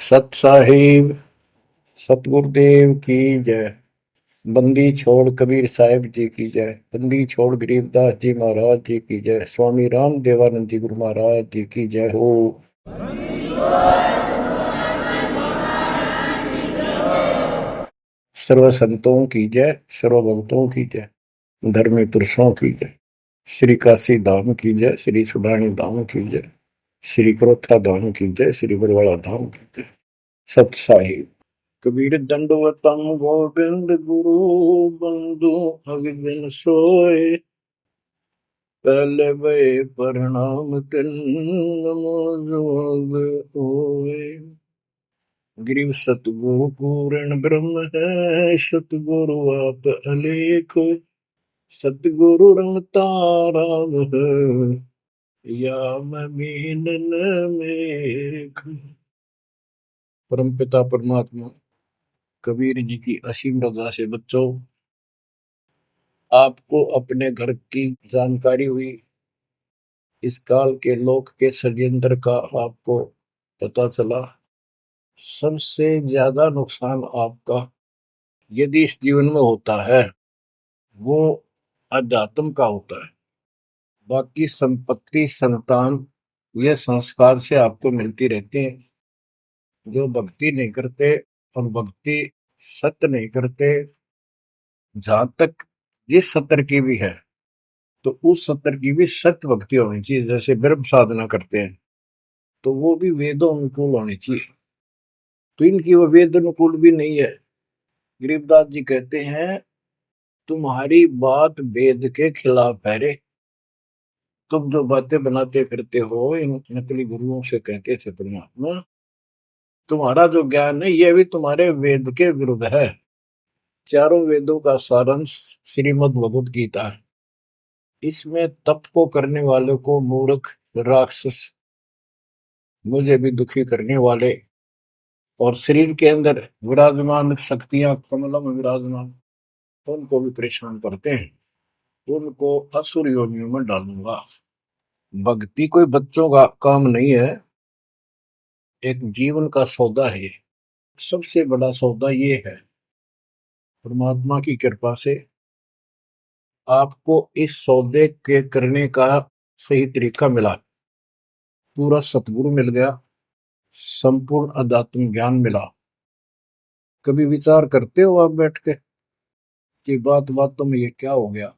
सत साहिब सतगुरुदेव की जय। बंदी छोड़ कबीर साहिब जी की जय। बंदी छोड़ गरीबदास जी महाराज जी की जय। स्वामी राम देवानंद जी गुरु महाराज जी की जय हो। सर्व संतों की जय, सर्व भक्तों की जय, धर्मी पुरुषों की जय। श्री काशी धाम की जय, श्री सुडानी धाम की जय, श्री क्रोथा धाम की जय, श्री बरवाड़ा धाम की जय। सत साहिब। कबीर दंडवतम गोविंद गुरु बंधु अगन सोए। पहले वे प्रणाम कर नमो जोग होए। गिरिव सतगुरु पूर्ण ब्रह्म है, सतगुरु आप अलेखो। सतगुरु रंग तारा है, या मैं मीनन मेघ। परमपिता परमात्मा कबीर जी की असीम रजा से बच्चों, आपको अपने घर की जानकारी हुई, इस काल के लोक के षड्यंत्र का आपको पता चला। सबसे ज्यादा नुकसान आपका यदि इस जीवन में होता है वो अध्यात्म का होता है। बाकी संपत्ति संतान ये संस्कार से आपको मिलती रहती है। जो भक्ति नहीं करते और भक्ति सत्य नहीं करते, जहां तक जिस सत्र की भी है तो उस सत्र की भी सत्य भक्ति होनी चाहिए। जैसे ब्रह्म साधना करते हैं तो वो भी वेदों अनुकूल होनी चाहिए, तो इनकी वो वेद अनुकूल भी नहीं है। गरीबदास जी कहते हैं तुम्हारी बात वेद के खिलाफ है रे। तुम जो बातें बनाते फिरते हो इन नकली गुरुओं से कहते थे परमात्मा, तुम्हारा जो ज्ञान है ये भी तुम्हारे वेद के विरुद्ध है। चारों वेदों का सारांश श्रीमद् भगवद गीता है। इसमें तप को करने वाले को मूर्ख, राक्षस, मुझे भी दुखी करने वाले और शरीर के अंदर विराजमान शक्तियां कमलों में विराजमान उनको भी परेशान करते हैं, उनको असुर योनियों में डालूंगा। भक्ति कोई बच्चों का काम नहीं है, एक जीवन का सौदा है। सबसे बड़ा सौदा ये है, परमात्मा की कृपा से आपको इस सौदे के करने का सही तरीका मिला। पूरा सतगुरु मिल गया, संपूर्ण अध्यात्म ज्ञान मिला। कभी विचार करते हो आप बैठ के कि बातों में ये क्या हो गया?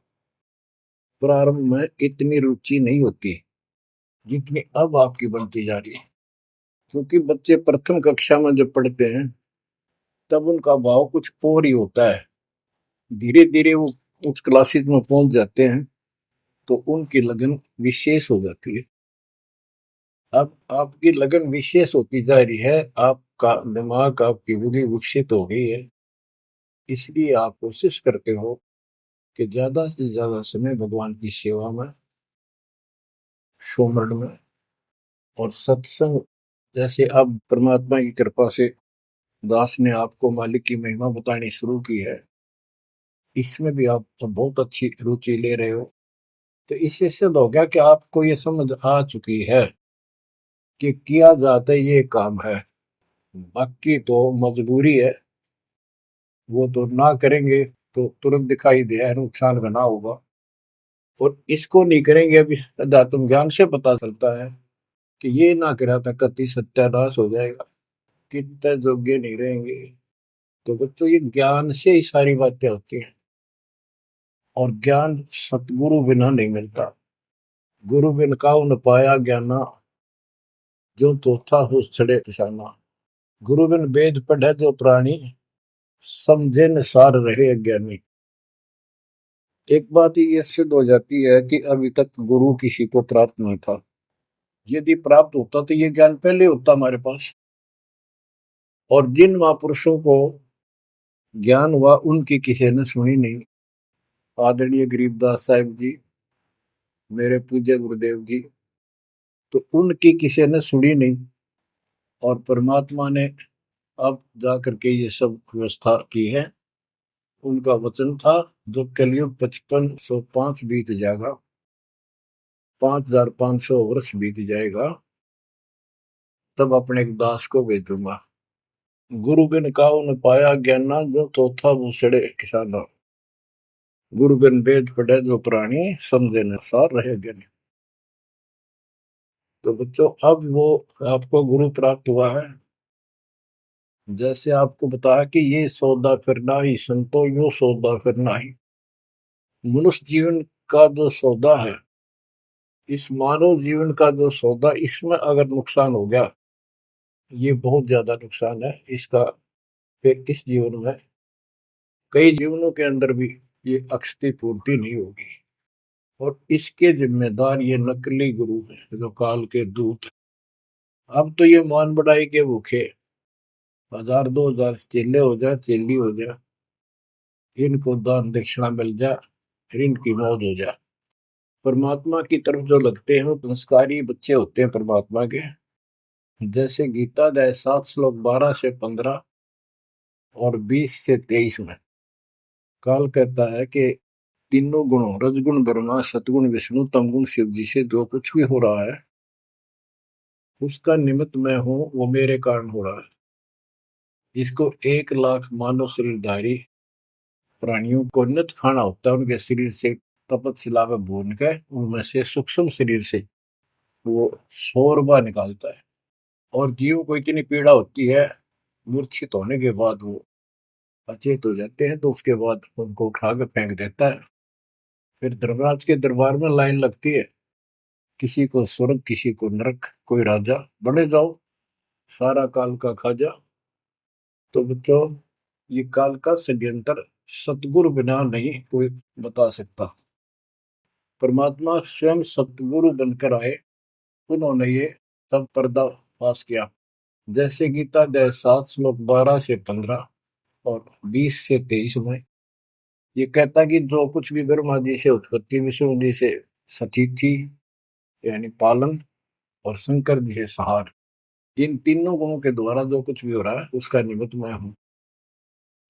प्रारंभ में इतनी रुचि नहीं होती जितनी अब आपकी बनती जा रही है, क्योंकि बच्चे प्रथम कक्षा में जब पढ़ते हैं तब उनका भाव कुछ और ही होता है। धीरे धीरे वो उच्च क्लासेस में पहुंच जाते हैं तो उनकी लगन विशेष हो जाती है। अब आपकी लगन विशेष होती जा रही है, आपका दिमाग, आपकी बुद्धि विकसित हो गई है, इसलिए आप कोशिश करते हो कि ज्यादा से ज्यादा समय भगवान की सेवा में, सुमरन में और सत्संग। जैसे अब परमात्मा की कृपा से दास ने आपको मालिक की महिमा बतानी शुरू की है, इसमें भी आप तो बहुत अच्छी रुचि ले रहे हो। तो इससे सिद्ध हो गया कि आपको ये समझ आ चुकी है कि किया जाता ये काम है। बाकी तो मजबूरी है, वो तो ना करेंगे तो तुरंत दिखाई दे नुकसान बना होगा, और इसको नहीं करेंगे अभी अध्यात्म ज्ञान से पता चलता है कि ये ना करा था कति सत्यानाश हो जाएगा, कितने योग्य नहीं रहेंगे। तो बच्चों ये ज्ञान से ही सारी बातें होती हैं, और ज्ञान सतगुरु बिना नहीं मिलता। गुरु बिन काऊ न पाया ज्ञाना, जो तो था हो छड़े किसाना। गुरु बिन वेद पढ़े जो प्राणी, समझे न सार रहे अज्ञानी। एक बात ये सिद्ध हो जाती है कि अभी तक गुरु किसी को प्राप्त नहीं था। यदि प्राप्त होता तो ये ज्ञान पहले होता हमारे पास। और जिन महापुरुषों को ज्ञान हुआ उनकी किसी ने सुनी नहीं। आदरणीय गरीबदास साहिब जी, मेरे पूज्य गुरुदेव जी, तो उनकी किसी ने सुनी नहीं। और परमात्मा ने अब जा करके ये सब व्यवस्था की है। उनका वचन था जब कलयुग 5505 बीत जाएगा, 5500 वर्ष बीत जाएगा, तब अपने एक दास को भेजूंगा। गुरु बिन काऊ न पाया ज्ञाना, जो चौथा भूसड़े किसाना। गुरु बिन वेद पढ़े जो प्राणी, समझे न सार रहे ज्ञानी। तो बच्चों, अब वो आपको गुरु प्राप्त हुआ है। जैसे आपको बताया कि ये सौदा फिरना ही संतो, यो सौदा फिरना ही। मनुष्य जीवन का जो सौदा है, इस मानव जीवन का जो सौदा, इसमें अगर नुकसान हो गया, ये बहुत ज्यादा नुकसान है इसका। फिर इस जीवन में, कई जीवनों के अंदर भी ये अक्षति पूर्ति नहीं होगी। और इसके जिम्मेदार ये नकली गुरु हैं, जो काल के दूत। अब तो ये मान बढ़ाई के भूखे 1000 2000 चेले हो जाए, चेली हो जाए, इनको दान दक्षिणा मिल जाए, इनकी मौज हो जाए। परमात्मा की तरफ जो लगते हैं वो संस्कारी बच्चे होते हैं परमात्मा के। जैसे गीता अध्याय 7 श्लोक 12 से 15 और 20 से 23 में काल कहता है कि तीनों गुणों, रजगुण ब्रह्मा, सतगुण विष्णु, तमगुण शिव जी से जो कुछ भी हो रहा है, उसका निमित्त मैं हूं, वो मेरे कारण हो रहा है। इसको 1 लाख मानव शरीरधारी प्राणियों को नित खाना होता है। उनके शरीर से तपत में भून के, उनमें से सूक्ष्म शरीर से वो शोरबा निकालता है। और जीव को इतनी पीड़ा होती है, मूर्छित होने के बाद वो अचेत हो जाते हैं, तो उसके बाद उनको उठा के फेंक देता है। फिर धर्मराज के दरबार में लाइन लगती है, किसी को स्वर्ग, किसी को नरक, कोई राजा बने जाओ, सारा काल का खाजा। तो बच्चों, ये काल का षड्यंत्र सतगुरु बिना नहीं कोई बता सकता। परमात्मा स्वयं सतगुरु बनकर आए, उन्होंने ये सब पर्दाफाश किया। जैसे गीता अध्याय 7 श्लोक 12 से 15 और 20 से 23 में ये कहता कि जो कुछ भी ब्रह्मा जी से उत्पत्ति, विष्णु जी से सतीथि यानी पालन, और शंकर जी से संहार, इन तीनों गुणों के द्वारा जो कुछ भी हो रहा है, उसका निमित्त मैं हूं।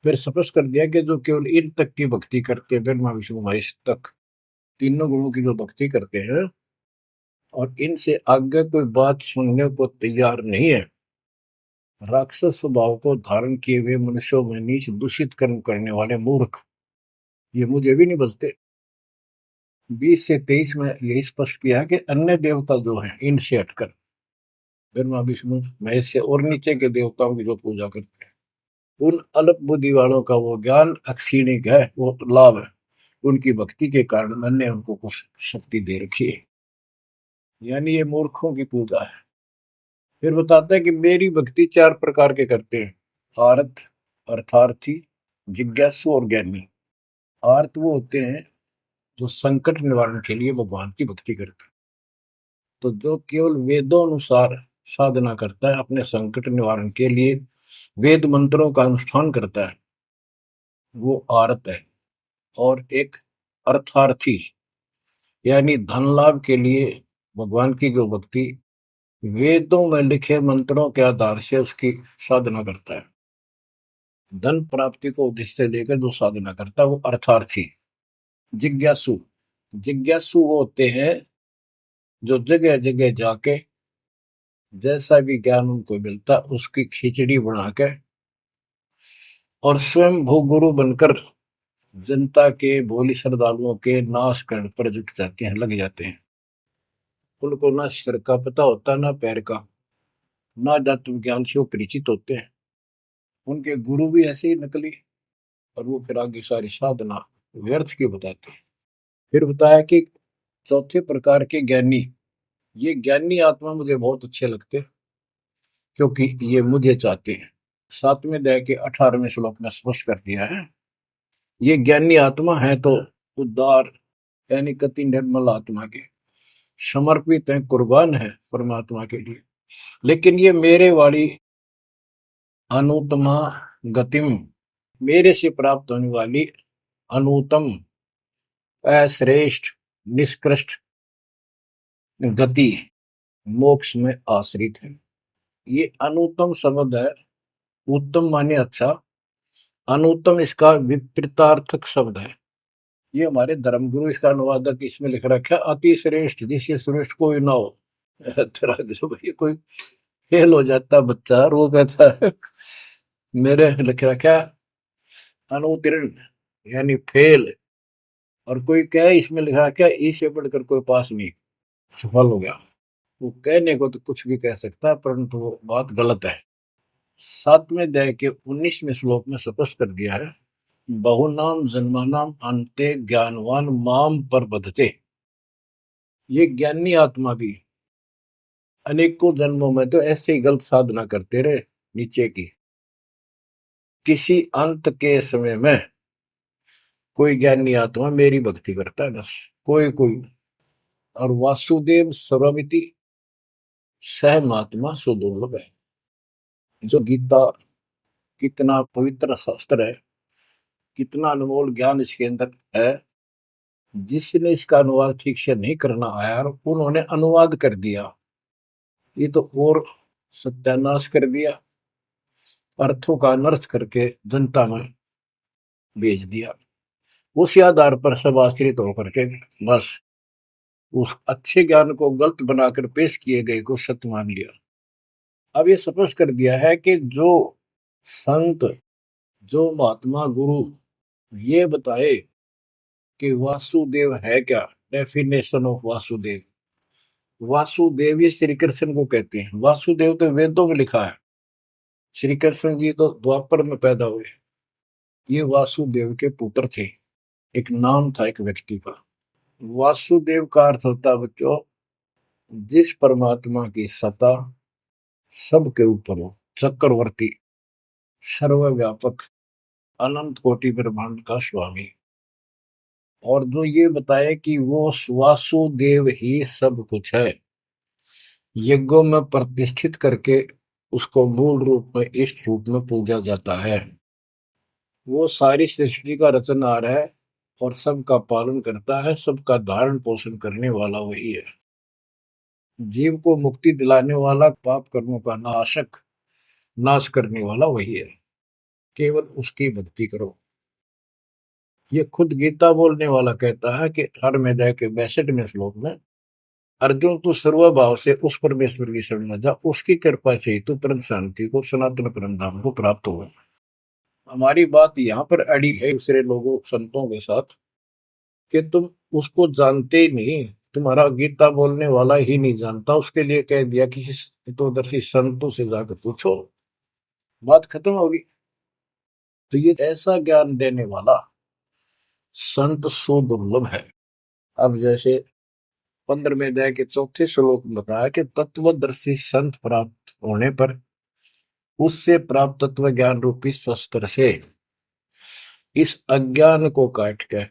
फिर स्पष्ट कर दिया कि जो केवल इन तक की भक्ति करते हैं, ब्रह्मा विष्णु महेश तक तीनों गुणों की जो भक्ति करते हैं, और इनसे आगे कोई बात सुनने को तैयार नहीं है, राक्षस स्वभाव को धारण किए हुए मनुष्यों में नीच दूषित कर्म करने वाले मूर्ख, ये मुझे भी नहीं बचते। 20 से 23 में यही स्पष्ट किया है कि अन्य देवता जो हैं, इनसे हटकर ब्रह्मा विष्णु महेश से और नीचे के देवताओं की जो पूजा करते हैं, उन अल्प बुद्धि वालों का वो ज्ञान अक्षीणिक है, वो लाभ है। उनकी भक्ति के कारण मैंने उनको कुछ शक्ति दे रखी है, यानी ये मूर्खों की पूजा है। फिर बताते हैं कि मेरी भक्ति 4 प्रकार के करते हैं, आर्त, अर्थार्थी, जिज्ञासु और ज्ञानी। आर्त वो होते हैं जो संकट निवारण के लिए भगवान की भक्ति करते हैं। तो जो केवल वेदों अनुसार साधना करता है, अपने संकट निवारण के लिए वेद मंत्रों का अनुष्ठान करता है, वो आर्त है। और एक अर्थार्थी, यानी धन लाभ के लिए भगवान की जो भक्ति वेदों में लिखे मंत्रों के आधार से उसकी साधना करता है, धन प्राप्ति को उद्देश्य लेकर जो साधना करता है, वो अर्थार्थी। जिज्ञासु, जिज्ञासु वो होते हैं जो जगह जगह जाके जैसा भी ज्ञान उनको मिलता उसकी खिचड़ी बना के और स्वयं भूगुरु बनकर जनता के, भोली श्रद्धालुओं के नाश करने पर जुट जाते हैं, लग जाते हैं। उनको ना सिर का पता होता, ना पैर का, ना तत्व ज्ञान से वो परिचित होते हैं। उनके गुरु भी ऐसे ही नकली, और वो फिर आगे सारी साधना व्यर्थ की बताते हैं। फिर बताया कि चौथे प्रकार के ज्ञानी, ये ज्ञानी आत्मा मुझे बहुत अच्छे लगते हैं, क्योंकि ये मुझे चाहते हैं। 7वें अध्याय के 18वें श्लोक में स्पष्ट कर दिया है, ये ज्ञानी आत्मा है तो उद्धार, यानी कति निर्मल आत्मा के समर्पित है, कुर्बान है परमात्मा के लिए। लेकिन ये मेरे वाली अनुत्तमा गतिम, मेरे से प्राप्त होने वाली अनुत्तम, अश्रेष्ठ, निष्कृष्ट गति मोक्ष में आश्रित है। ये अनुत्तम शब्द है, उत्तम माने अच्छा, अनुत्तम इसका विपरीतार्थक शब्द है। ये हमारे धर्मगुरु इसका अनुवादक इसमें लिख रखा है, अति श्रेष्ठ, जिससे श्रेष्ठ कोई ना हो। कोई फेल हो जाता बच्चा और वो कहता है मेरे लिख रखा अनुत्तीर्ण यानी फेल, और कोई कहे इसमें लिखा क्या इससे बढ़कर कोई पास नहीं, सफल हो गया। वो कहने को तो कुछ भी कह सकता है, परंतु वो बात गलत है। 7वें अध्याय के 19वें श्लोक में स्पष्ट कर दिया है, बहुनाम जन्मानाम अंते ज्ञानवान माम पर बधते। ये ज्ञानी आत्मा भी अनेकों जन्मों में तो ऐसे ही गलत साधना करते रहे नीचे की, किसी अंत के समय में कोई ज्ञानी आत्मा मेरी भक्ति करता है बस, कोई कोई। और वासुदेव सर्वमिति सह महात्मा सुदुर्लभ है। जो गीता कितना पवित्र शास्त्र है, कितना अनमोल ज्ञान इसके अंदर है, जिसने इसका अनुवाद ठीक से नहीं करना आया और उन्होंने अनुवाद कर दिया, ये तो और सत्यानाश कर दिया, अर्थों का अनर्थ करके जनता में भेज दिया। उसी आधार पर सब आश्रित होकर के बस उस अच्छे ज्ञान को गलत बनाकर पेश किए गए को सत्य मान लिया। अब ये स्पष्ट कर दिया है कि जो संत, जो महात्मा गुरु ये बताए कि वासुदेव है क्या, डेफिनेशन ऑफ वासुदेव। वासुदेव ये श्री कृष्ण को कहते हैं। वासुदेव तो वेदों में लिखा है, श्री कृष्ण जी तो द्वापर में पैदा हुए। ये वासुदेव के पुत्र थे, एक नाम था एक व्यक्ति का। वासुदेव का अर्थ होता है बच्चों, जिस परमात्मा की सत्ता सबके ऊपर हो, चक्रवर्ती, सर्वव्यापक, अनंत कोटि ब्रह्मांड का स्वामी। और जो ये बताए कि वो वासुदेव ही सब कुछ है, यज्ञों में प्रतिष्ठित करके उसको मूल रूप में इष्ट रूप में पूजा जाता है। वो सारी सृष्टि का रचनहार है और सबका पालन करता है, सबका धारण पोषण करने वाला वही है। जीव को मुक्ति दिलाने वाला, पाप कर्मों का नाशक, नाश करने वाला वही है। केवल उसकी भक्ति करो। ये खुद गीता बोलने वाला कहता है कि 18 के 62वें श्लोक में, अर्जुन तू सर्वभाव से उस परमेश्वर की शरण में जा, उसकी कृपा से ही तू परम शांति को, सनातन परम धाम को प्राप्त होगा। हमारी बात यहाँ पर अड़ी है दूसरे लोगों संतों के साथ कि तुम उसको जानते ही नहीं, तुम्हारा गीता बोलने वाला ही नहीं जानता, उसके लिए कह दिया किसी हितोदर्शी संतों से जाकर पूछो, बात खत्म होगी। तो ये ऐसा ज्ञान देने वाला संत सुदुर्लभ है। अब जैसे 15वें अध्याय के 4थे श्लोक में बताया कि तत्वदर्शी संत प्राप्त होने पर उससे प्राप्त तत्व ज्ञान रूपी शस्त्र से इस अज्ञान को काट के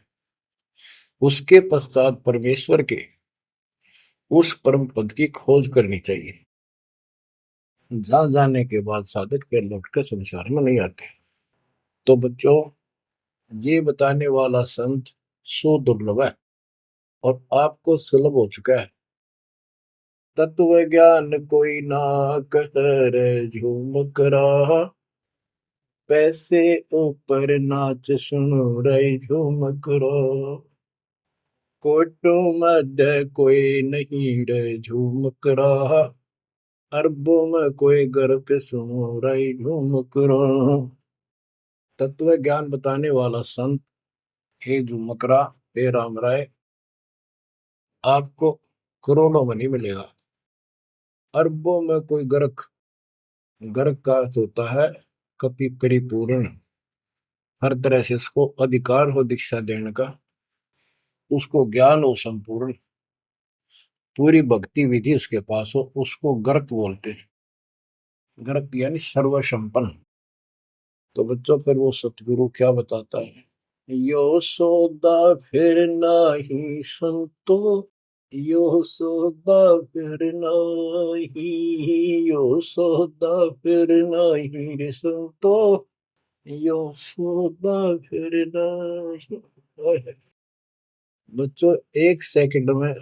उसके पश्चात परमेश्वर के उस परम पद की खोज करनी चाहिए, जहां जाने के बाद साधक फिर लौटकर संसार में नहीं आते। तो बच्चों, ये बताने वाला संत सुदुर्लभ है और आपको सुलभ हो चुका है। तत्व ज्ञान कोई ना कर झूमक रहा, पैसे ऊपर नाच सुनो रे झूमक रहा, कोटो मध्य कोई नहीं रे झूमक रहा, अरबों में कोई गर्क सुनो रे झूमक रहा। तत्व ज्ञान बताने वाला संत, हे झूमकरा, हे राम राय, आपको करोड़ों में नहीं मिलेगा, अरबों में कोई गर्क। गर्क का अर्थ होता है कपि परिपूर्ण, हर तरह से उसको अधिकार हो दीक्षा देने का, उसको ज्ञान हो संपूर्ण, पूरी भक्ति विधि उसके पास हो, उसको गर्क बोलते हैं। गर्क यानी सर्वसंपन्न। तो बच्चों, फिर वो सतगुरु क्या बताता है, यो सौदा फिर नाही संतो, यो सौदा फिर नाही, यो सौदा फिर नाही रे संतो, यो सौदा फिर नाही। बच्चों, एक सेकंड में,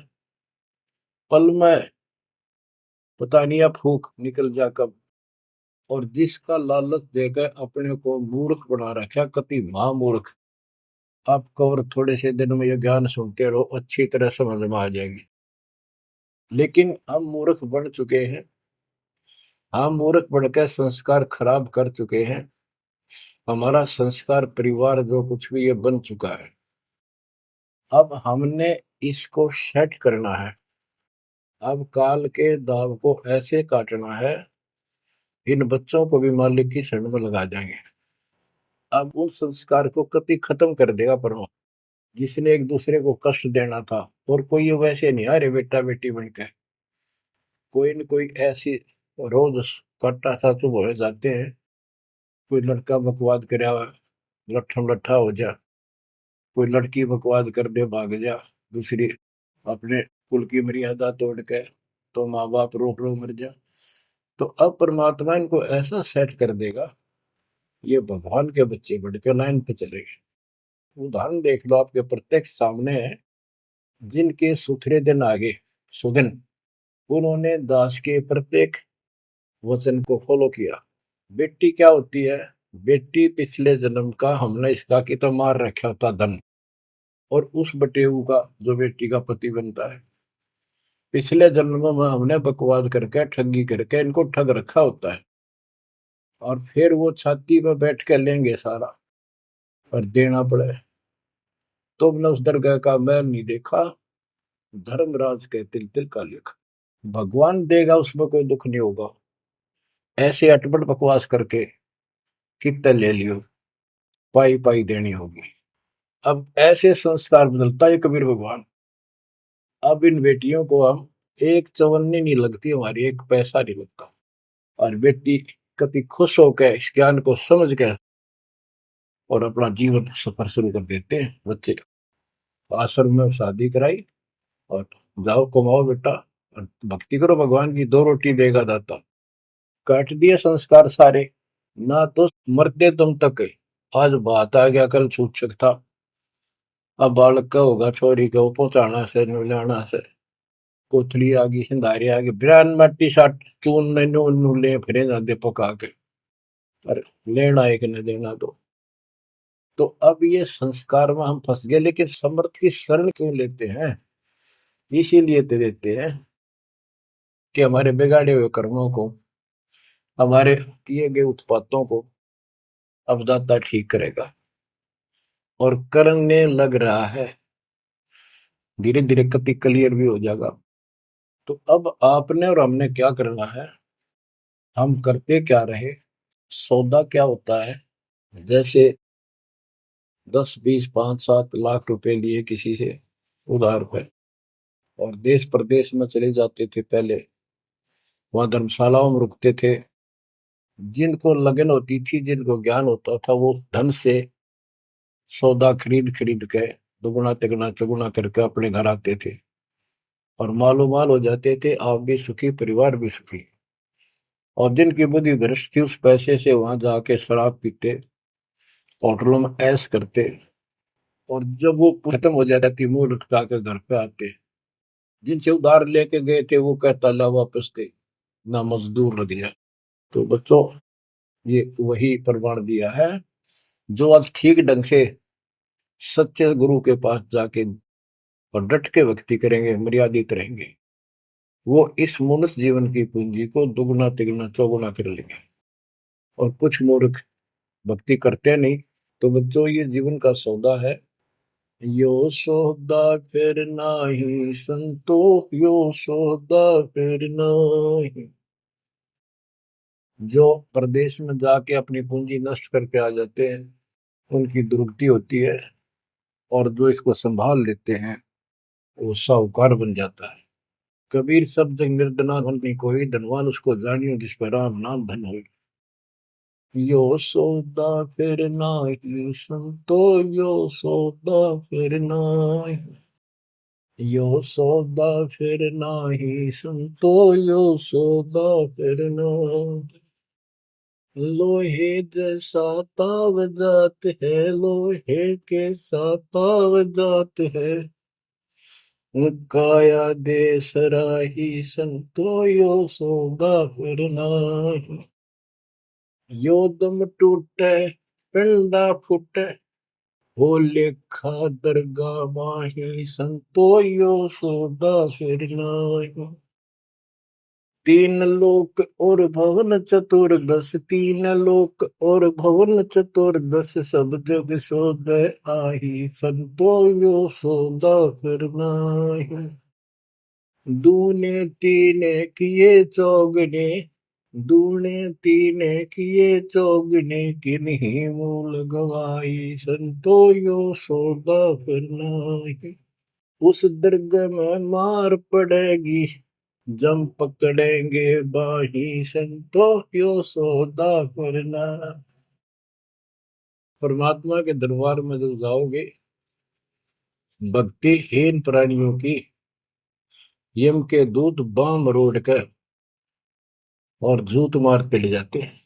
पल में पता नहीं आप फूक निकल जा कब, और जिसका लालच देकर अपने को मूर्ख बना रखा, कति महामूर्ख। आपको और थोड़े से दिन में ये ज्ञान सुनते रहो, अच्छी तरह समझ में आ जाएगी। लेकिन हम मूर्ख बन चुके हैं, हम मूर्ख बनकर संस्कार खराब कर चुके हैं, हमारा संस्कार परिवार जो कुछ भी ये बन चुका है, अब हमने इसको सेट करना है। अब काल के दाव को ऐसे काटना है, इन बच्चों को भी मालिक की शरण में लगा देंगे। अब उन संस्कार को कति खत्म कर देगा परमात्मा। जिसने एक दूसरे को कष्ट देना था, और कोई ये वैसे नहीं आ रहे बेटा बेटी बन के, कोई न कोई ऐसी रोज कट्टा सा चुप हो जाते हैं। कोई लड़का बकवाद करे, लट्ठम लट्ठा हो जा, कोई लड़की बकवाद कर दे भाग जा, दूसरी अपने कुल की मर्यादा तोड़ के, तो माँ बाप रोक लो मर जा। तो अब परमात्मा इनको ऐसा सेट कर देगा, ये भगवान के बच्चे बढ़ के लाइन पे चलेंगे। उदाहरण देख लो, आपके प्रत्यक्ष सामने है। जिनके सुथरे दिन आगे सुदिन, उन्होंने दास के प्रत्येक वचन को फॉलो किया। बेटी क्या होती है? बेटी पिछले जन्म का हमने इसका की तो मार रखा होता धन, और उस बटेऊ का जो बेटी का पति बनता है, पिछले जन्म में हमने बकवाद करके ठगी करके इनको ठग रखा होता है। और फिर वो छाती में बैठ के लेंगे सारा, और देना पड़े। तुमने उस दरगाह का मैल नहीं देखा, धर्मराज के तिल तिल का लेखा। भगवान देगा, उसमें कोई दुख नहीं होगा। ऐसे अटपट बकवास करके कितने ले लियो, पाई पाई देनी होगी। अब ऐसे संस्कार बदलता है कबीर भगवान। अब इन बेटियों को हम एक चवन्नी नहीं लगती हमारी, एक पैसा नहीं लगता। और बेटी कति खुश होकर इस ज्ञान को समझ के और अपना जीवन सफर शुरू कर देते हैं। बच्चे आश्रम में शादी कराई, और जाओ कमाओ बेटा, और भक्ति करो भगवान की, दो रोटी देगा दाता। काट दिए संस्कार सारे, ना तो मरते तुम तक है। आज बात आ गया, कल छूट था। अब बालक का होगा, छोरी का पहुंचाना से लाना से, कोथली आ गई, सिंधारी आ गई, बिरान मट्टी साट चून नू ले फिरे जाते पका के, और लेना एक न देना दो। तो अब ये संस्कार में हम फंस गए। लेकिन समर्थ की शरण क्यों लेते हैं? इसीलिए तो देते हैं कि हमारे बिगाड़े हुए कर्मों को, हमारे किए गए उत्पातों को अब दाता ठीक करेगा। और करने लग रहा है, धीरे धीरे कति क्लियर भी हो जाएगा। तो अब आपने और हमने क्या करना है, हम करते क्या रहे। सौदा क्या होता है? जैसे 10, 20, 5, 7 लाख रुपए लिए किसी से उधार पे, और देश प्रदेश में चले जाते थे पहले, वहां धर्मशालाओं में रुकते थे। जिनको लगन होती थी, जिनको ज्ञान होता था, वो धन से सौदा खरीद खरीद के दुगुना तिगुना चौगुना करके अपने घर आते थे, और मालो माल हो जाते थे। आप भी सुखी, परिवार भी सुखी। और जिनकी बुद्धि भ्रष्ट थी, उस पैसे से वहां जाके शराब पीते, होटलों में ऐश करते, और जब वो खत्म हो जाती थी, मुंह लटका के घर पे आते। जिनसे उधार लेके गए थे, वो कहता ला वापस थे, ना मजदूर लग गया। तो बच्चों, ये वही प्रमाण दिया है। जो आज ठीक ढंग से सच्चे गुरु के पास जाके और डट के भक्ति करेंगे, मर्यादित रहेंगे, वो इस मनुष्य जीवन की पूंजी को दुगुना तिगुना चौगुना कर लेंगे। और कुछ मूर्ख भक्ति करते नहीं। तो बच्चों, ये जीवन का सौदा है। यो सौदा फिर नाही संतो, यो सौदा फिर नाही। जो प्रदेश में जाके अपनी पूंजी नष्ट करके आ जाते हैं, उनकी दुर्गति होती है। और जो इसको संभाल लेते हैं, वो साहूकार बन जाता है। कबीर सब जग निर्धना धन नहीं कोई, धनवान उसको जानियो जिस पर राम नाम धन हो। यो सौदा फिर नाही संतो, यो सौदा फिर नाही। यो सौदा फिर नाही संतो, यो सौदा फिर नाही। लोहे जैसा ताव जात है, लोहे के साथ ताव जात है। काया दे सराही संतो, यो सौदा फिर नाही। यो दम टूटे पिंडा फूटे, हो लेखा दरगाह माही संतो, यो सौदा फिर नाही। तीन लोक और भवन चतुर्दश, तीन लोक और भवन चतुर्दश, सब जग सोदय आही, संतो यो सौदा फिर नाहि। दूने तीने किए चौगने, दूने तीने किए चौगने, किन्हीं मूल गवाई, संतो यो सौदा फिर नाहि। उस दर्ग में मार पड़ेगी, जम पकड़ेंगे बाही, संतो यो सौदा करना। परमात्मा के दरबार में जब जाओगे, भक्तिहीन प्राणियों की यम के दूत बाम रोड कर और झूठ मारते ले जाते हैं।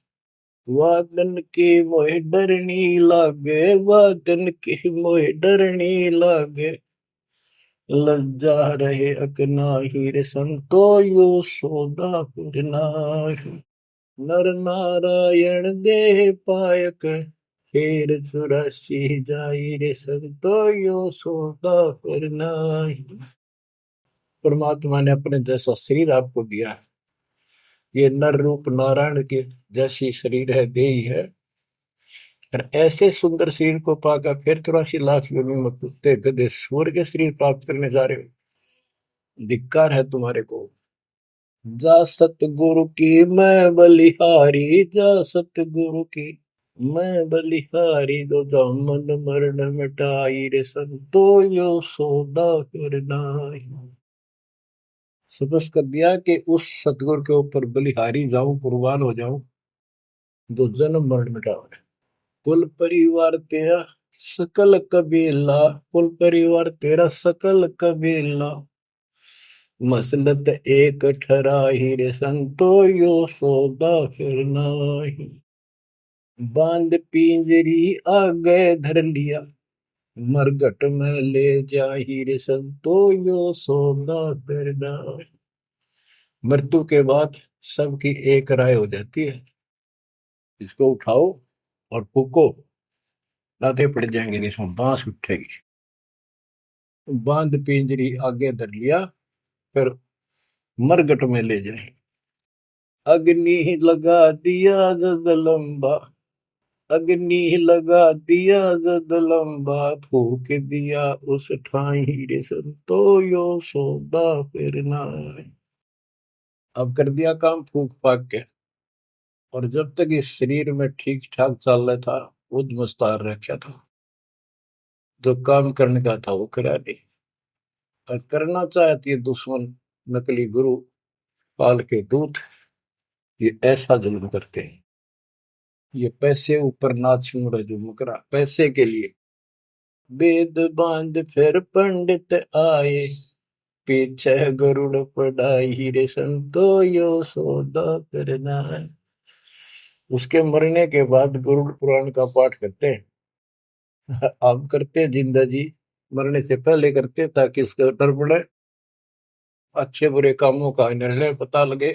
वादन की मोह डरनी लागे, वादन की मोह डरनी लागे, लज्जा रहे अकनाही, रे संतो यो सौदा करना। नर नारायण देह पायक, फिर 84 जाई, रे संतो यो सौदा करना। परमात्मा ने अपने जैसा शरीर आपको दिया है, ये नर रूप नारायण के जैसी शरीर है, देही है, और ऐसे सुंदर शरीर को पाकर फिर 84 लाख योनि में कुत्ते गधे सूअर के शरीर प्राप्त करने जा रहे हो। धिक्कार है तुम्हारे को। जा सतगुरु की मैं बलिहारी, जा सतगुरु की मैं बलिहारी, जो जामन मरण मिटाई, रे संतो यो सौदा करना। सपस कर दिया कि उस सतगुरु के ऊपर बलिहारी जाऊं, कुर्बान हो जाऊं, जो जन्म मरण मिटाओ। कुल परिवार तेरा सकल कबीला, कुल परिवार तेरा सकल कबीला, मसलत एक ठराही, रे संतो यो सौदा फिर नाहि। बांध पिंजरी आगे धर लिया, मरघट में ले जाही, रे संतो यो सौदा फिर नाहि। मृत्यु के बाद सबकी एक राय हो जाती है, इसको उठाओ और फूको, लाते पड़ जाएंगे, इसमें बांस उठेगी। बांध पिंजरी आगे धर लिया, फिर मरघट में ले जाए। अग्नि लगा दिया जद लंबा, अग्नि लगा दिया जद लंबा, फूक दिया उस ठाई, रे संतो यो सौदा फिर नाहि। अब कर दिया काम फूक फाक के, और जब तक इस शरीर में ठीक ठाक चल रहा था, उद मुस्तार रखा था, जो काम करने का था वो करा नहीं, और करना चाहती है दुश्मन नकली गुरु काल के दूत, ये ऐसा जुल्म करते हैं। ये पैसे ऊपर नाच मुड़ा जो मुकरा पैसे के लिए, वेद बांध फिर पंडित आए, पीछे गरुड़ पढ़ाई, रे संतो यो सौदा करना। उसके मरने के बाद गरुड़ पुराण का पाठ करते हैं। आप करते हैं जिंदा जी, मरने से पहले करते ताकि उसका डर पड़े, अच्छे बुरे कामों का निर्णय पता लगे,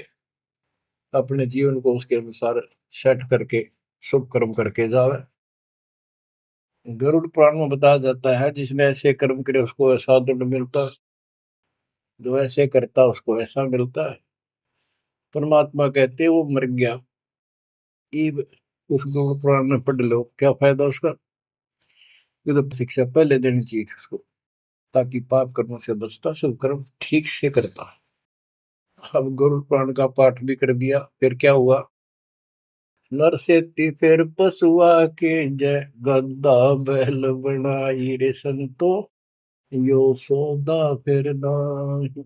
अपने जीवन को उसके अनुसार सेट करके शुभ कर्म करके जावे। गरुड़ पुराण में बताया जाता है, जिसने ऐसे कर्म करे उसको ऐसा दंड मिलता है, जो ऐसे करता उसको ऐसा मिलता है। परमात्मा कहते वो मर गया, ईब उस गरुड़ पुराण में पढ़ लो, क्या फायदा उसका। ये तो शिक्षा पहले देनी चाहिए उसको, ताकि पाप कर्मों से बचता, शुभ कर्म ठीक से करता। अब गरुड़ पुराण का पाठ भी कर दिया, फिर क्या हुआ। नर सेती फिर पशुआ के जय, गद्दा बैल बनाई, रे संतो यो सौदा फिर नाहि।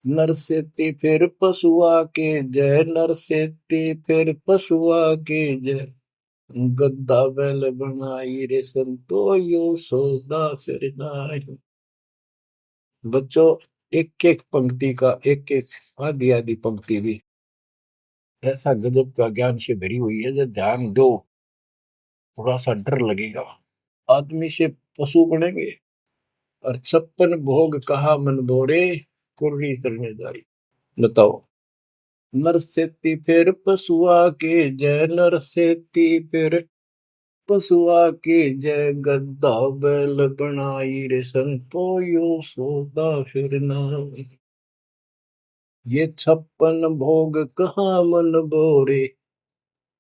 नर सेती फिर पशुआ के जय, नर सेती फिर पशुआ के जय, गद्दा बैल बनाई, रे संतो यो सौदा फिर नाहि। बच्चों, एक एक पंक्ति का एक एक आधी आधी पंक्ति भी ऐसा गजब का ज्ञान से भरी हुई है, जो ध्यान दो थोड़ा सा डर लगेगा। आदमी से पशु बनेंगे, और 56 भोग कहा मन बोरे, कुर्री करने जारी। बताओ। नर सेती फिर पशुआ के जय, नर सेती फिर पशुआ के जय, गद्दा बैल बनाई, रे संतो यो सौदा फिर नाहि। ये 56 भोग कहाँ मन बोरे,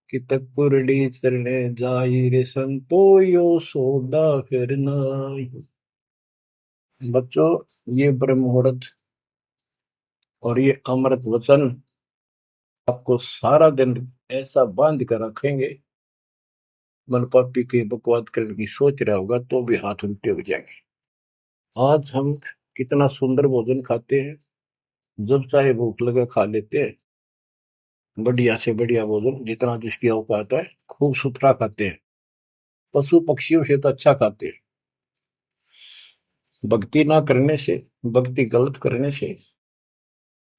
कि तक कुरडी चरणे जाई रे संतो यो सौदा फिर नाई। बच्चों, ये ब्रह्म मुहूर्त और ये अमृत वचन आपको सारा दिन ऐसा बांध कर रखेंगे, मन पापी के बकवाद करने की सोच रहा होगा तो भी हाथ उल्टे हो जाएंगे। आज हम कितना सुंदर भोजन खाते हैं, जब चाहे भूख लगे खा लेते हैं, बढ़िया से बढ़िया भोजन जितना जिसकी औकात है, खूब सुथरा खाते हैं, पशु पक्षियों से तो अच्छा खाते हैं। भक्ति ना करने से, भक्ति गलत करने से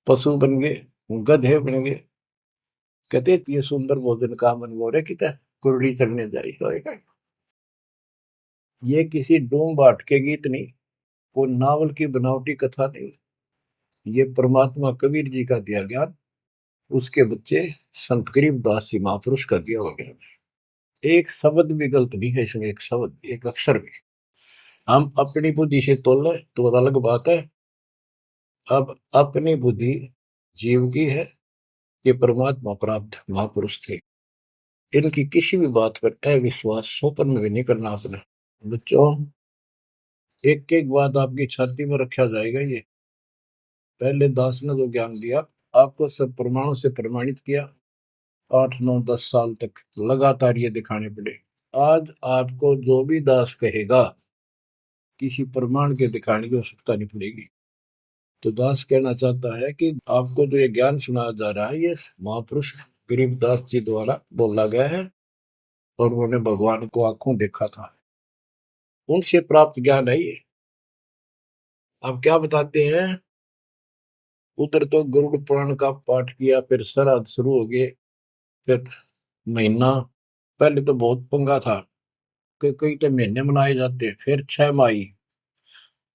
पशु बन गए, गधे बन गए। कहते ये सुंदर भोजन का मन गोरे कि कुरड़ी चढ़ने जाए होएगा। ये किसी डूम बाट के गीत नहीं, कोई नावल की बनावटी कथा नहीं, ये परमात्मा कबीर जी का दिया ज्ञान, उसके बच्चे संत गरीबदास जी महापुरुष का दिया हुआ ज्ञान। एक शब्द भी गलत नहीं है इसमें, एक शब्द एक अक्षर भी। हम अपनी बुद्धि से तोल तो अलग बात है। अब अपनी बुद्धि जीव की है, ये परमात्मा प्राप्त महापुरुष थे, इनकी किसी भी बात पर अविश्वास स्वप्न में भी नहीं करना अपने। बच्चों, एक एक बात आपकी छाती में रखा जाएगा। ये पहले दास ने जो ज्ञान दिया, आपको सब प्रमाणों से प्रमाणित किया, 8 9 10 साल तक लगातार ये दिखाने पड़े। आज आपको जो भी दास कहेगा, किसी प्रमाण के दिखाने की आवश्यकता नहीं पड़ेगी। तो दास कहना चाहता है कि आपको जो ये ज्ञान सुनाया जा रहा है, ये महापुरुष गरीबदास जी द्वारा बोला गया है, और उन्होंने भगवान को आंखों देखा था, उनसे प्राप्त ज्ञान है ये। अब क्या बताते हैं, उधर तो गरुड़ पुराण का पाठ किया, फिर श्राद्ध शुरू हो गए, फिर महीना, पहले तो बहुत पंगा था कि कई तो महीने मनाए जाते, फिर 6 माही,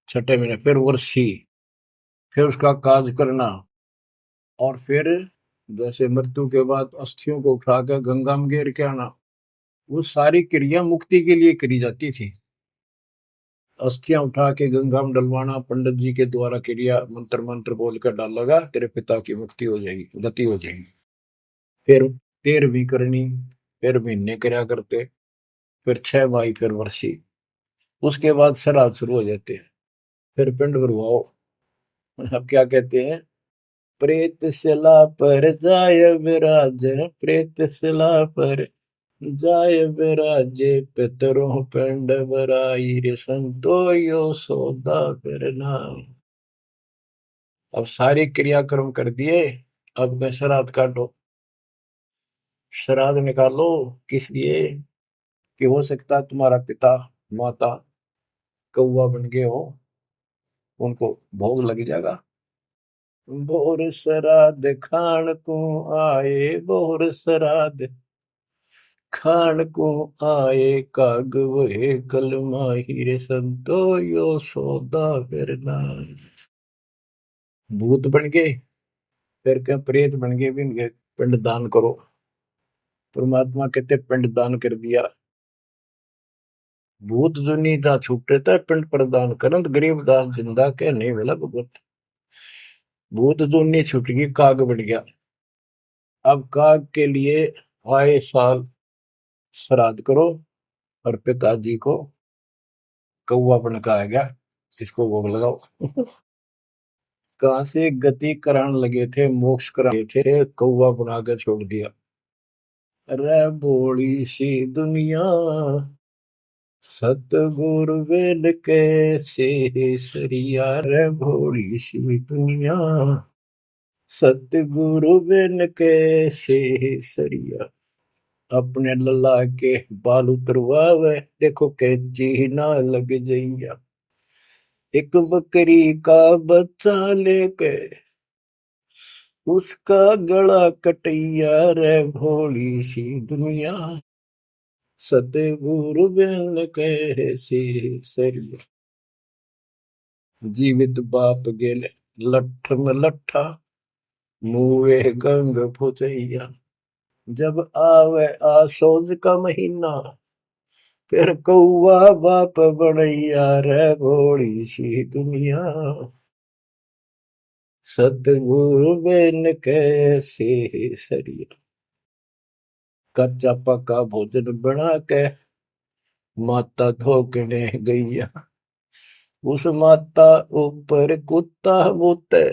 छठे महीने, फिर वर्षी, फिर उसका काज करना, और फिर जैसे मृत्यु के बाद अस्थियों को उठाकर गंगा में गिर के आना। वो सारी क्रिया मुक्ति के लिए करी जाती थी। अस्थियां उठा के गंगा में डलवाना, पंडित जी के द्वारा क्रिया मंत्र मंत्र बोलकर डालेगा, तेरे पिता की मुक्ति हो जाएगी, गति हो जाएगी। फिर 13वीं करनी, फिर महीने कर्या करते, फिर 6 माही, फिर वर्षी, उसके बाद श्राद्ध शुरू हो जाते हैं, फिर पिंड भरवाओ। अब क्या कहते हैं, प्रेत शिला पर जाय विराज, प्रेत शिला पर जाय विराजे, पितरों पिंड भराई रे संतो यो सौदा फिर नाई। अब सारे क्रियाक्रम कर दिए, अब मैं श्राद्ध काटो। श्राद्ध निकालो किस लिए, कि हो सकता है तुम्हारा पिता माता कौवा बन गए हो, उनको भोग लग जाएगा। बोर श्राद्ध खान को आए, बोर श्राद्ध खान को आए, काग वहे कल माही रे संतो यो सौदा फिर नाई। भूत बन गए, फिर क्या प्रेत बन गए, भी इनके पिंड दान करो। परमात्मा कहते पिंड दान कर दिया, भूत जुनी दा छूटे था पिंड प्रदान करंत, गरीबदास जिंदा के नहीं मिला भगवत। भूत जुनी छूट गई, काग बन गया। अब काग के लिए आए साल श्राद्ध करो, और पिताजी को कौवा बन का आ गया, इसको भोग लगाओ। कहां से गति कराने लगे थे, मोक्ष कराने थे, कौवा बना के छोड़ दिया। अरे भोली सी दुनिया, सतगुरु वेद कैसे सरिया, रे भोली सी दुनिया, सतगुरु वेद कैसे सरिया। अपने लल्ला के बाल उतरवावे, देखो कैची ना लग जइया। एक बकरी का बच्चा लेके उसका गला कटैया, रे भोली सी दुनिया, सतगुरु बिन कैसे सरिया। जीवित बाप गेले लठ में लट्ठा, मुए गंग फुचैया। जब आवे आसोज का महीना, फिर कौआ बाप बनैया, रे भोली सी दुनिया, सतगुरु बिन कैसे सरिया। कच्चा पका भोजन बना के माता धोकने गैया। उस माता ऊपर कुत्ता बोते,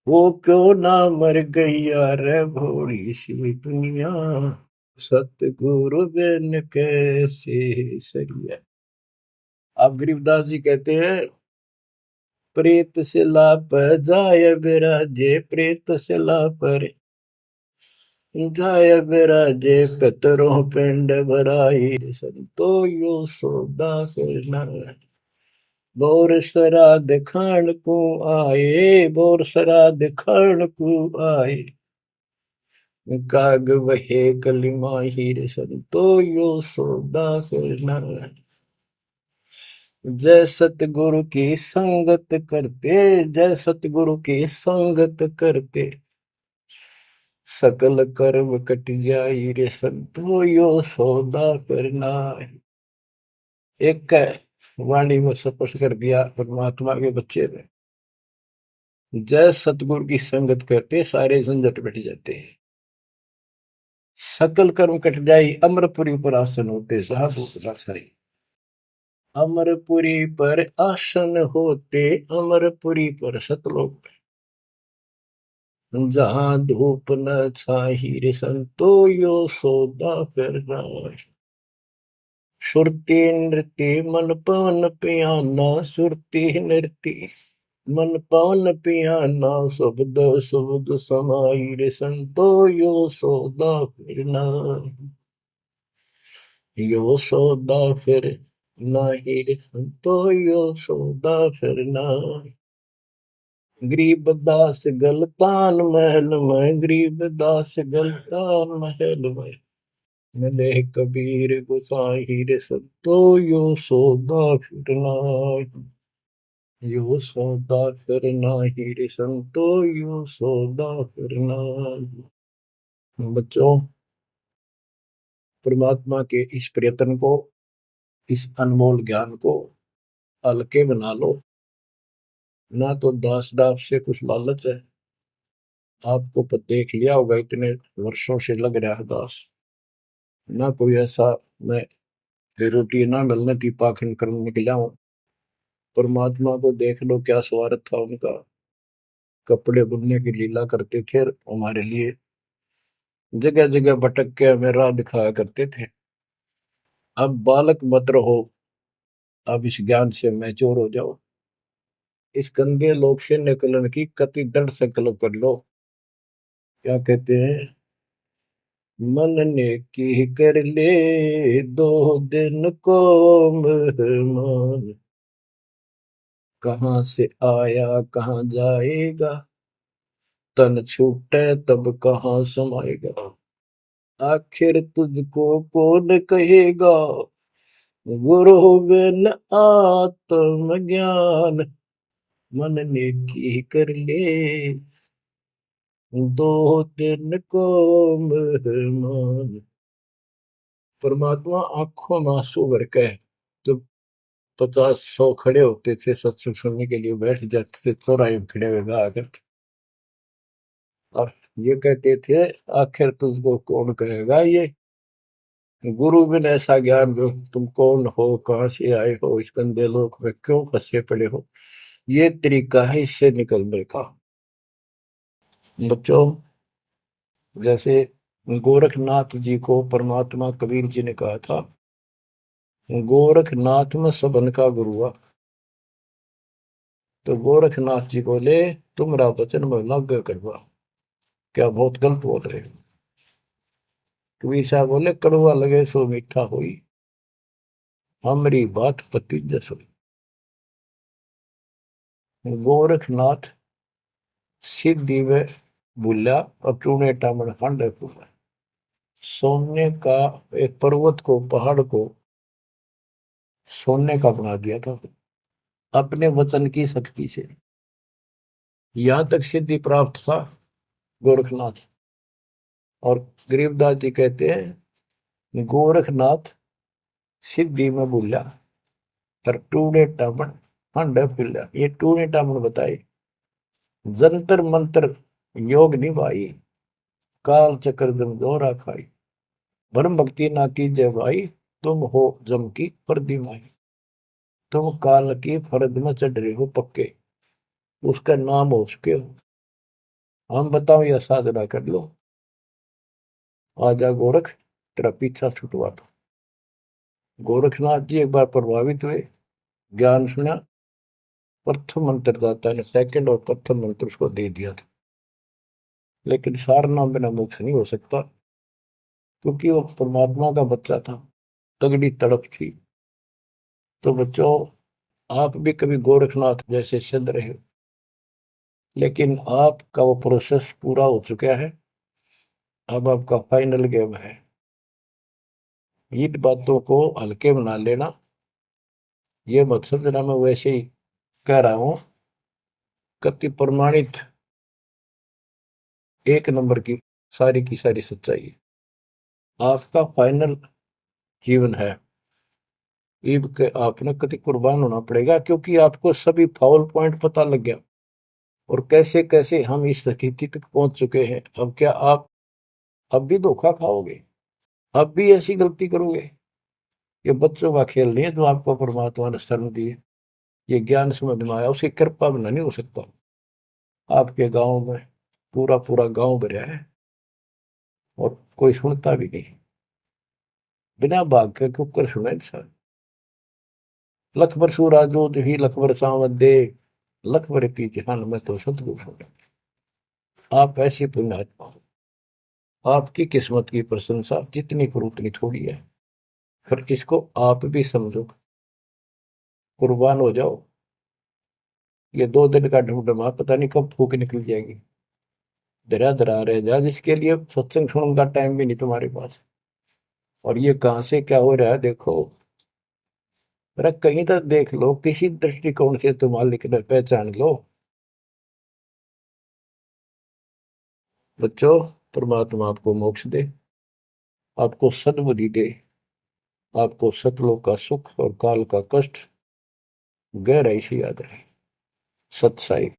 वो क्यों ना मर गैया रे भोली सी दुनिया। सतगुरु बिन कैसे सरिया। अब गरीबदास जी कहते हैं, प्रेत शिला पर जाय बिराजे, प्रेत शिला पर जाय बिराजे, पितरों पिंड भराई, संतो यो सौदा करना। बोर श्राद्ध खान को आए, बोर श्राद्ध खान को आए, काग वहे कलिमा हीर, संतो यो सौदा करना। जय सतगुरु की संगत करते, जय सतगुरु की संगत करते, सकल कर्म कट जाई रे संतो यो सौदा करना। एक वाणी में स्पष्ट कर दिया परमात्मा के बच्चे ने, जय सतगुरु की संगत करते सारे झंझट मिट जाते हैं, सकल कर्म कट जाई, अमरपुरी पर आसन होते साहब। अमरपुरी पर आसन होते, अमरपुरी पर सतलोक, जहां धूप न छाही रे संतो यो सौदा करना। सुरती नृत्य मन पवन पियाना, सुरती नृत्य मन पवन पियाना, शब्द शब्द समाई रे संतो यो सौदा फिरना। यो सौदा फिर नाही रे संतो यो सौदा फिरना। गरीबदास गलतान महल में, गरीबदास गलतान महल में, मिले कबीर गुसाई रे संतो यो सौदा फिरना। यो सौदा फिरना ही रे संतो यो सौदा फिरना। बच्चों, परमात्मा के इस प्रयत्न को, इस अनमोल ज्ञान को हल्के बना लो। ना तो दास दास से कुछ लालच है, आपको देख लिया होगा इतने वर्षों से लग रहा है दास, ना कोई ऐसा मैं रोटी ना मिलने थी पाखंड करने निकला हूं। परमात्मा को देख लो क्या स्वार्थ था उनका, कपड़े बुनने की लीला करते थे हमारे लिए, जगह जगह भटक के हमें राह दिखाया करते थे। अब बालक मत रहो, अब इस ज्ञान से मैच्योर हो जाओ, इस गंदे लोक से निकलने की कति दृढ़ संकल्प कर लो। क्या कहते हैं, मन ने की कर ले 2 दिन को मेहमान, कहाँ से आया कहाँ जाएगा, तन छूटे तब कहाँ समाएगा। आखिर तुझको कौन कहेगा, गुरु बिन आत्म ज्ञान, मन ने की कर ले 2 दिन को मेहमान। परमात्मा आंखों में आंसू भर के तो 50-100 खड़े होते थे सत्संग सुनने के लिए, बैठ जाते थे चौराहे में खड़े हुए आकर, और ये कहते थे आखिर तुझको कौन कहेगा, ये गुरु बिन ऐसा ज्ञान जो तुम कौन हो, कहां से आए हो, इस गंदे लोक में क्यों फंसे पड़े हो, ये तरीका है इससे निकलने का। बच्चों, जैसे गोरखनाथ जी को परमात्मा कबीर जी ने कहा था, गोरखनाथ में सबन का गुरु हुआ, तो गोरखनाथ जी बोले तुमरा वचन में लग करवा, क्या बहुत गलत बोल रहे हो। कबीर साहब बोले कड़वा लगे सो मीठा हुई, हमारी बात पति जस हुई। गोरखनाथ सिद्धि में भूला और टूने टामन खंड फूला, सोने का एक पर्वत को, पहाड़ को सोने का बना दिया था अपने वचन की शक्ति से। यहां तक सिद्धि प्राप्त था गोरखनाथ। और गरीबदास जी कहते हैं गोरखनाथ सिद्धि में भूला और टूने टामन खंड फूला। ये टूने टामन बताए जंतर मंत्र योग निभाई, काल चक्र जम जोरा खाई, ब्रह्म भक्ति ना कीजिए भाई, तुम हो जम की फर्दी माई। तुम काल की फर्द में चढ़ रहे हो पक्के, उसका नाम हो चुके हो। हम बताओ या साधना कर लो, आजा गोरख तेरा पीछा छुटवा दो। गोरखनाथ जी एक बार प्रभावित हुए, ज्ञान सुना, प्रथम मंत्र दाता ने सेकंड और प्रथम मंत्र उसको दे दिया था। लेकिन सार नाम बिना मोक्ष नहीं हो सकता, क्योंकि वो परमात्मा का बच्चा था, तगड़ी तड़प थी। तो बच्चों, आप भी कभी गोरखनाथ जैसे सिद्ध रहे, लेकिन आपका वो प्रोसेस पूरा हो चुका है। अब आपका फाइनल गेम है। इन बातों को हल्के बना लेना, ये मत समझना मैं वैसे ही कह रहा हूं। कति प्रमाणित एक नंबर की सारी सच्चाई है। आपका फाइनल जीवन है, ईब के आपने कति कुर्बान होना पड़ेगा, क्योंकि आपको सभी फाउल पॉइंट पता लग गया और कैसे कैसे हम इस स्थिति तक पहुंच चुके हैं। अब क्या आप अब भी धोखा खाओगे? अब भी ऐसी गलती करोगे? ये बच्चों का खेल नहीं है जो आपको परमात्मा ने शरण दी है। ये ज्ञान समझ में आया, उसकी कृपा बिना नहीं हो सकता। आपके गांव में पूरा पूरा गांव भरा है और कोई सुनता भी नहीं, बिना भाग के कुकर सुना इंसान। लख बर सूरा जो ही लख बर सावन दे, लख बर की जहान में तो सतगुरु सुना। आप ऐसी पुण्यात्मा हो, आपकी किस्मत की प्रशंसा जितनी करूं उतनी थोड़ी है। फिर इसको आप भी समझो, कुर्बान हो जाओ। ये 2 दिन का ढूंढमा पता नहीं कब फूक निकल जाएगी। धरा धरा रह जा, जिसके लिए सत्संग सुनने का टाइम भी नहीं तुम्हारे पास। और ये कहां से क्या हो रहा है देखो, जरा कहीं तक देख लो, किसी दृष्टिकोण से तो मालिक ने पहचान लो। बच्चों, परमात्मा आपको मोक्ष दे, आपको सद्बुद्धि दे, आपको सतलोक का सुख और काल का कष्ट गहराई से याद रहे। सत्साई।